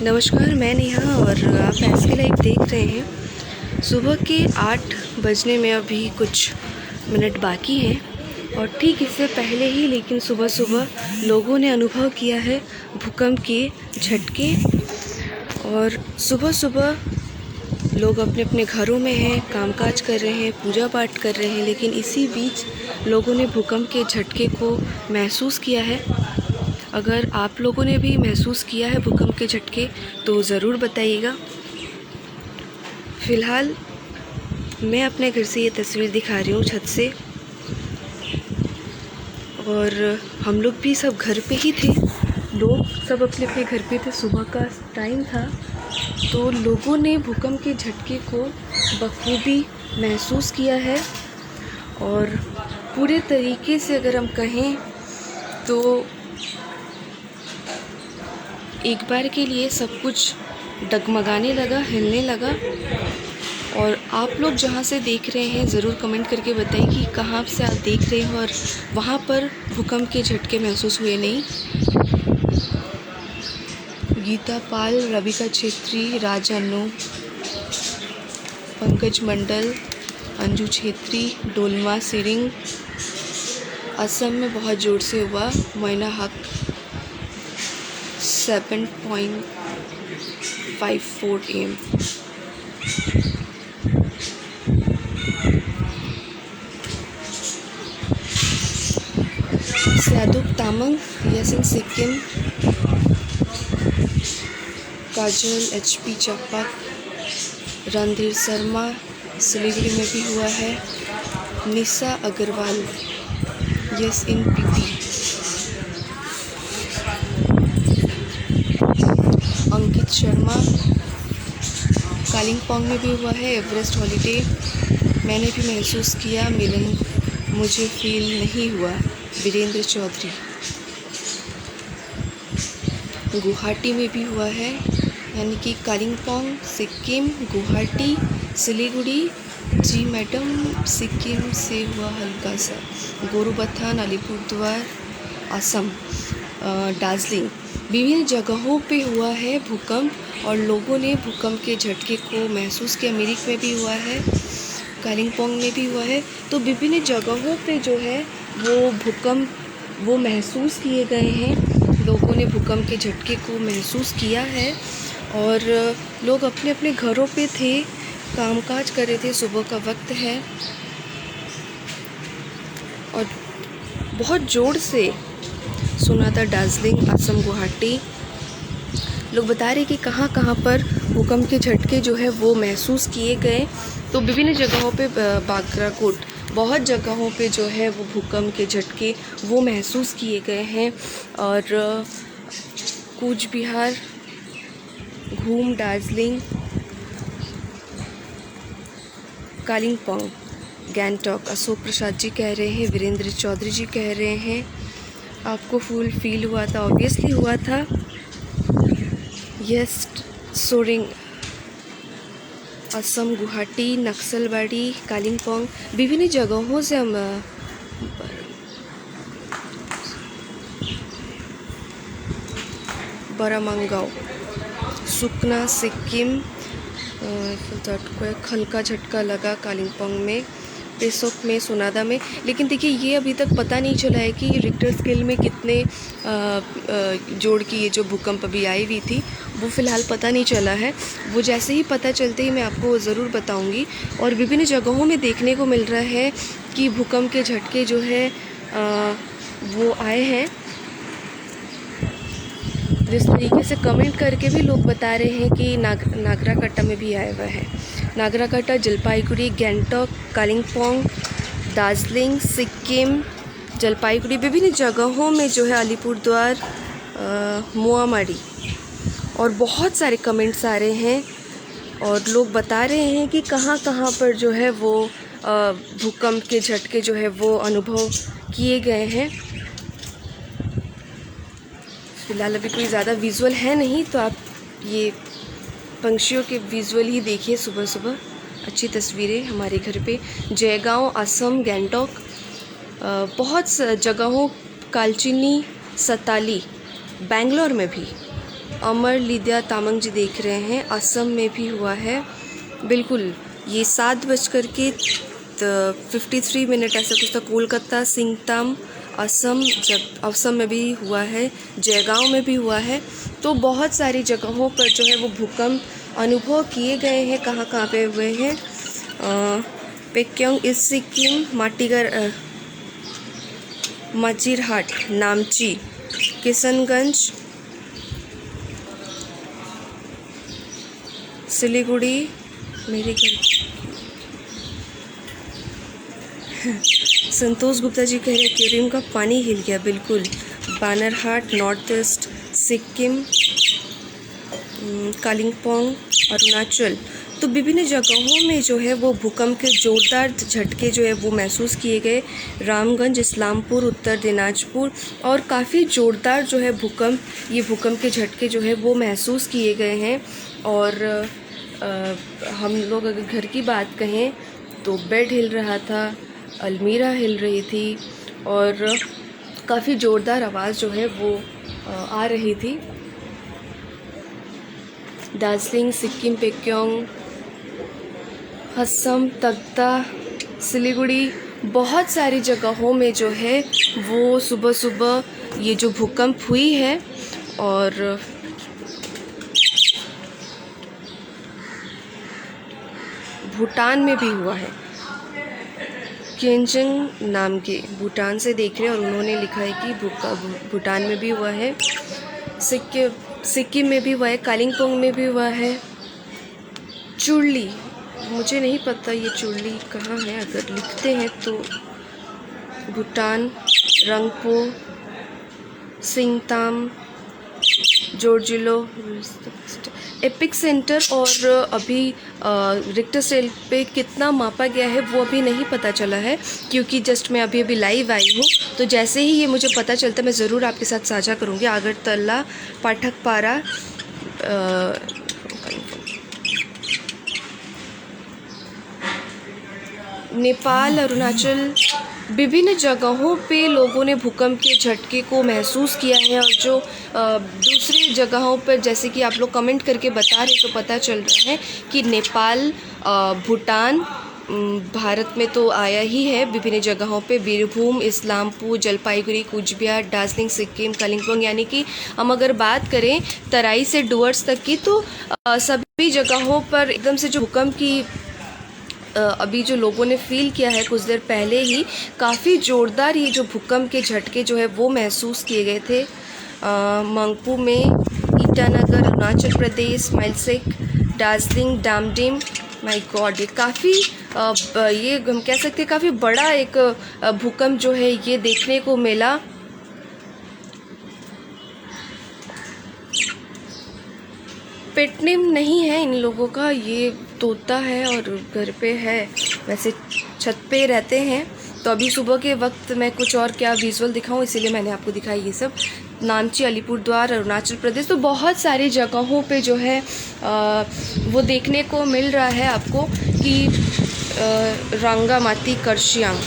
नमस्कार, मैं नेहा और आप एसके लाइव देख रहे हैं। सुबह के 8 बजने में अभी कुछ मिनट बाकी हैं और ठीक इससे पहले ही लेकिन सुबह सुबह लोगों ने अनुभव किया है भूकंप के झटके। और सुबह सुबह लोग अपने अपने घरों में हैं, कामकाज कर रहे हैं, पूजा पाठ कर रहे हैं, लेकिन इसी बीच लोगों ने भूकंप के झटके को महसूस किया है। अगर आप लोगों ने भी महसूस किया है भूकंप के झटके तो ज़रूर बताइएगा। फ़िलहाल मैं अपने घर से ये तस्वीर दिखा रही हूँ छत से, और हम लोग भी सब घर पे ही थे। लोग सब अपने अपने घर पे थे, सुबह का टाइम था, तो लोगों ने भूकंप के झटके को बखूबी महसूस किया है। और पूरे तरीके से अगर हम कहें तो एक बार के लिए सब कुछ डगमगाने लगा, हिलने लगा। और आप लोग जहाँ से देख रहे हैं ज़रूर कमेंट करके बताएं कि कहाँ से आप देख रहे हैं और वहाँ पर भूकंप के झटके महसूस हुए नहीं। गीता पाल, रविका छेत्री, राज अन्नू, पंकज मंडल, अंजू छेत्री, डोलमा सिरिंग। असम में बहुत ज़ोर से हुआ। मोइना हक 7.54 AM। स्यादुप Tamang, Yasin Sikkim, Kajal HP चप्पा, रणधीर शर्मा सिलीगुड़ी में भी हुआ है। निशा Agarwal yes in PP। Ankit Sharma Kalimpong में भी हुआ है। एवरेस्ट हॉलीडे मैंने भी महसूस किया, मिलन मुझे फील नहीं हुआ। वीरेंद्र चौधरी। गुवाहाटी में भी हुआ है, यानी कि कालिम्पोंग, सिक्किम, गुवाहाटी, सिलीगुड़ी। जी मैडम, सिक्किम से हुआ हल्का सा। गोरुबथान, अलीपुरद्वार, असम, दार्जिलिंग, विभिन्न जगहों पे हुआ है भूकंप और लोगों ने भूकंप के झटके को महसूस किया। मिरिक में भी हुआ है, कालिम्पोंग में भी हुआ है। तो विभिन्न जगहों पे जो है वो भूकंप वो महसूस किए गए हैं। लोगों ने भूकंप के झटके को महसूस किया है और लोग अपने अपने घरों पे थे, कामकाज कर रहे थे। सुबह का वक्त है और बहुत ज़ोर से सुना था। दार्जिलिंग, असम, गुवाहाटी। लोग बता रहे कि कहाँ कहाँ पर भूकंप के झटके जो है वो महसूस किए गए। तो विभिन्न जगहों पे, बागराकोट, बहुत जगहों पे जो है वो भूकंप के झटके वो महसूस किए गए हैं। और कूच बिहार, घूम, दार्जिलिंग, कालिम्पोंग, गैंगटॉक। अशोक प्रसाद जी कह रहे हैं, वीरेंद्र चौधरी जी कह रहे हैं आपको फुल फील हुआ था। ऑब्वियसली हुआ था। यस सोरिंग, असम, गुवाहाटी, नक्सलबाड़ी, कालिम्पोंग, विभिन्न जगहों से हम बरामंगाओ, सुकना, सिक्किम को एक हल्का झटका लगा। कालिम्पोंग में, पेसोक में, सोनादा में। लेकिन देखिए ये अभी तक पता नहीं चला है कि रिक्टर स्केल में कितने जोड़ की ये जो भूकंप अभी आई हुई थी वो फ़िलहाल पता नहीं चला है। वो जैसे ही पता चलते ही मैं आपको ज़रूर बताऊंगी। और विभिन्न जगहों में देखने को मिल रहा है कि भूकंप के झटके जो है वो आए हैं। जिस तरीके से कमेंट करके भी लोग बता रहे हैं कि नागराकट्टा में भी आया हुआ है। नागराकट्टा, जलपाईगुड़ी, गैंगटॉक, कालिम्पोंग, दार्जिलिंग, सिक्किम, जलपाईगुड़ी, विभिन्न जगहों में जो है, अलीपुरद्वार, मोआमारी, और बहुत सारे कमेंट्स आ रहे हैं और लोग बता रहे हैं कि कहाँ कहाँ पर जो है वो भूकंप के झटके जो है वो अनुभव किए गए हैं। फ़िलहाल अभी कोई ज़्यादा विजुअल है नहीं, तो आप ये पंछियों के विजुअल ही देखिए। सुबह सुबह अच्छी तस्वीरें हमारे घर पे। जयगांव, असम, गैंगटॉक, बहुत जगहों, कालचिनी, सताली, बेंगलोर में भी अमर लिद्या तामंग जी देख रहे हैं, असम में भी हुआ है। बिल्कुल ये 7:53 ऐसा कुछ था। कोलकाता, सिंगताम, असम में भी हुआ है, जयगांव में भी हुआ है। तो बहुत सारी जगहों पर जो है वो भूकंप अनुभव किए गए हैं। कहाँ कहाँ पे हुए हैं? पेक्योंग, ईस्ट सिक्किम, माजीरहाट, नामची, किशनगंज, सिलीगुड़ी, मेरे घर संतोष गुप्ता जी कह रहे हैं एक्वेरियम का पानी हिल गया। बिल्कुल, बानरहाट, नॉर्थ ईस्ट सिक्किम, कालिम्पोंग, अरुणाचल। तो विभिन्न जगहों में जो है वो भूकंप के जोरदार झटके जो है वो महसूस किए गए। रामगंज, इस्लामपुर, उत्तर दिनाजपुर, और काफ़ी ज़ोरदार जो है ये भूकंप के झटके जो है वो महसूस किए गए हैं। और हम लोग अगर घर की बात कहें तो बेड हिल रहा था, अलमीरा हिल रही थी, और काफ़ी ज़ोरदार आवाज़ जो है वो आ रही थी। दार्जिलिंग, सिक्किम, पेक्योंग, असम, तख्ता, सिलीगुड़ी, बहुत सारी जगहों में जो है वो सुबह सुबह ये जो भूकंप हुई है। और भूटान में भी हुआ है। केंजंग नाम के भूटान से देख रहे हैं और उन्होंने लिखा है कि भूटान में भी हुआ है, सिक्किम में भी हुआ है, कालिम्पोंग में भी हुआ है। चुरली, मुझे नहीं पता ये चुरली कहाँ है, अगर लिखते हैं तो भूटान, रंगपो, सिंगताम, जोरजिलो, एपिक सेंटर। और अभी रिक्टर स्केल पे कितना मापा गया है वो अभी नहीं पता चला है, क्योंकि जस्ट मैं अभी लाइव आई हूँ। तो जैसे ही ये मुझे पता चलता मैं ज़रूर आपके साथ साझा करूँगी। अगरतला, पाठकपारा, नेपाल, अरुणाचल, विभिन्न जगहों पे लोगों ने भूकंप के झटके को महसूस किया है। और जो दूसरी जगहों पर जैसे कि आप लोग कमेंट करके बता रहे तो पता चल रहा है कि नेपाल, भूटान, भारत में तो आया ही है विभिन्न जगहों पे, बीरभूम, इस्लामपुर, जलपाईगुड़ी, कूचबिहार, दार्जिलिंग, सिक्किम, कालिम्पोंग। यानी कि हम अगर बात करें तराई से डुवर्स तक की, तो सभी जगहों पर एकदम से जो भूकंप की अभी जो लोगों ने फील किया है कुछ देर पहले ही, काफ़ी ज़ोरदार ये जो भूकंप के झटके जो है वो महसूस किए गए थे। मंगपू में, ईटानगर, अरुणाचल प्रदेश, माइलसेक, दार्जिलिंग, डामडिम। माय गॉड, ये काफ़ी ये हम कह सकते हैं काफ़ी बड़ा एक भूकंप जो है ये देखने को मिला। पेट नेम नहीं है इन लोगों का, ये तोता है और घर पे है, वैसे छत पे रहते हैं। तो अभी सुबह के वक्त मैं कुछ और क्या विजुअल दिखाऊं, इसीलिए मैंने आपको दिखाया ये सब। नामची, अलीपुरद्वार, अरुणाचल प्रदेश, तो बहुत सारी जगहों पे जो है वो देखने को मिल रहा है आपको कि रंगामाती, कर्शियांग,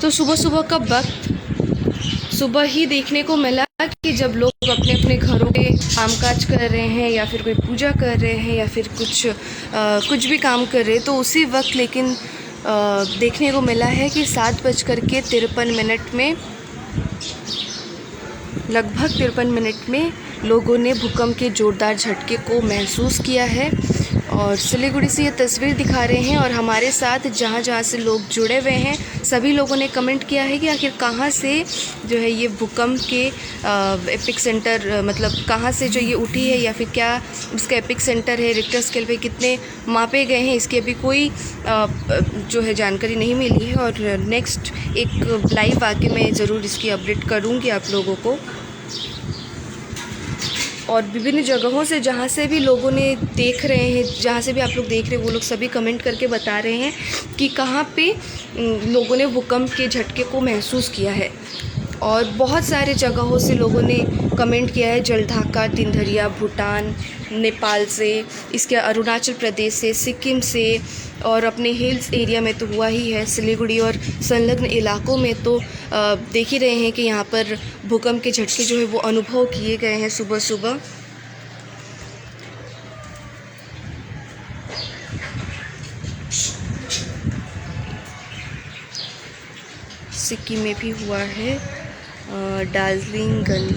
तो सुबह सुबह का वक्त सुबह ही देखने को मिला कि जब लोग अपने अपने घरों पे कामकाज कर रहे हैं या फिर कोई पूजा कर रहे हैं या फिर कुछ भी काम कर रहे हैं, तो उसी वक्त लेकिन देखने को मिला है कि 7:53 में, लगभग 53 मिनट में लोगों ने भूकंप के ज़ोरदार झटके को महसूस किया है। और सिलीगुड़ी से ये तस्वीर दिखा रहे हैं। और हमारे साथ जहाँ जहाँ से लोग जुड़े हुए हैं सभी लोगों ने कमेंट किया है कि आखिर कहाँ से जो है ये भूकंप के एपिक सेंटर, मतलब कहाँ से जो ये उठी है या फिर क्या इसका एपिक सेंटर है, रिक्टर स्केल पे कितने मापे गए हैं, इसकी अभी कोई जो है जानकारी नहीं मिली है। और नेक्स्ट एक लाइव आके मैं ज़रूर इसकी अपडेट करूँगी आप लोगों को। और विभिन्न जगहों से जहाँ से भी लोगों ने देख रहे हैं, जहाँ से भी आप लोग देख रहे हैं, वो लोग सभी कमेंट करके बता रहे हैं कि कहाँ पे लोगों ने भूकंप के झटके को महसूस किया है। और बहुत सारे जगहों से लोगों ने कमेंट किया है, जलढाका, दिनदरिया, भूटान, नेपाल से, इसके अरुणाचल प्रदेश से, सिक्किम से, और अपने हिल्स एरिया में तो हुआ ही है, सिलीगुड़ी और संलग्न इलाकों में तो देख ही रहे हैं कि यहाँ पर भूकंप के झटके जो है वो अनुभव किए गए हैं सुबह सुबह। सिक्किम में भी हुआ है, दार्जिलिंग, गणेश।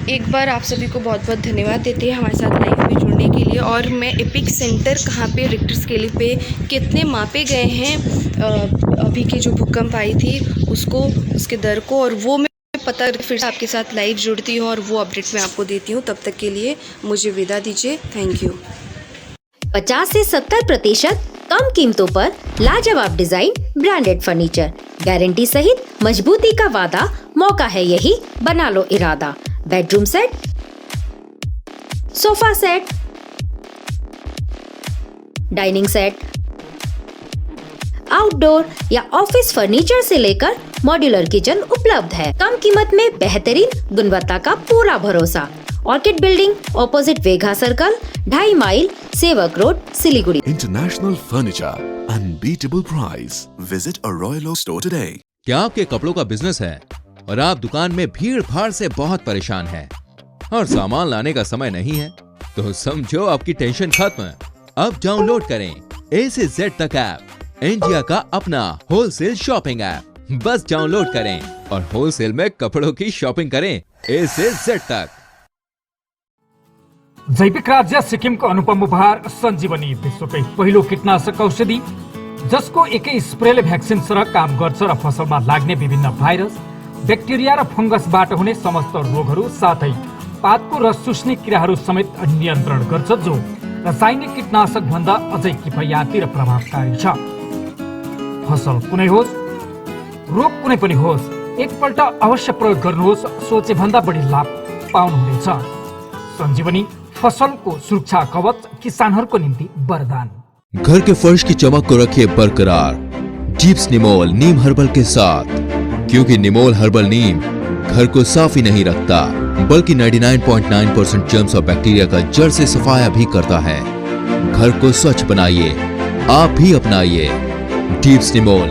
एक बार आप सभी को बहुत बहुत धन्यवाद देते हैं हमारे साथ लाइव में जुड़ने के लिए। और मैं एपिक सेंटर कहाँ पे, रिक्टर स्केल पे कितने मापे गए हैं अभी के जो भूकंप आई थी उसको, उसके दर को, और वो मैं पता फिर से आपके साथ लाइव जुड़ती हूँ और वो अपडेट मैं आपको देती हूँ। तब तक के लिए मुझे विदा दीजिए। Thank you. 50 से 70% कम कीमतों पर लाजवाब डिजाइन, ब्रांडेड फर्नीचर, गारंटी सहित मजबूती का वादा। मौका है यही, बना लो इरादा। Bedroom set, sofa set, dining set, outdoor या ऑफिस फर्नीचर से लेकर मॉड्यूलर किचन उपलब्ध है। कम कीमत में बेहतरीन गुणवत्ता का पूरा भरोसा। Orchid Building, opposite Vega Circle, 2.5 mile, Sevoke road, Siliguri. International furniture, unbeatable price. Visit a Royal Oak store today. क्या आपके कपड़ों का बिजनेस है और आप दुकान में भीड़ भाड़ से बहुत परेशान हैं और सामान लाने का समय नहीं है? तो समझो आपकी टेंशन खत्म। अब डाउनलोड करें A से Z तक ऐप, इंडिया का अपना होलसेल शॉपिंग ऐप। बस डाउनलोड करें और होलसेल में कपड़ों की शॉपिंग करें A से Z तक। जैविक राज्य सिक्किमको अनुपम उपहार सञ्जीवनी, विश्वकै पहिलो कीटनाशक औषधि जसको एकै स्प्रेले भ्याक्सिन सरह काम गर्छ र फसलमा लाग्ने विभिन्न भाइरस, ब्याक्टेरिया र फंगसबाट हुने समस्त रोगहरू साथै पातको रस चुस्ने किराहरू समेत नियन्त्रण गर्छ, जो रासायनिक कीटनाशक भन्दा अझै किफायती र प्रभावकारी छ। फसल कुनै होस्, रोग कुनै पनि होस्, एकपल्ट अवश्य प्रयोग गर्नुहोस्। सोचे भन्दा बढी लाभ पाउनुहुनेछ। सञ्जीवनी फसलको सुरक्षा कवच, किसानहरूको निम्ति वरदान। घर के फर्श की चमक को रखिए बरकरार जीप्स निमोल नीम हर्बल के साथ, क्योंकि निमोल हर्बल नीम घर को साफ ही नहीं रखता बल्कि 99.9% जर्म्स और बैक्टीरिया का जड़ से सफाया भी करता है। घर को स्वच्छ बनाइए, आप भी अपनाइए जीप्स निमोल।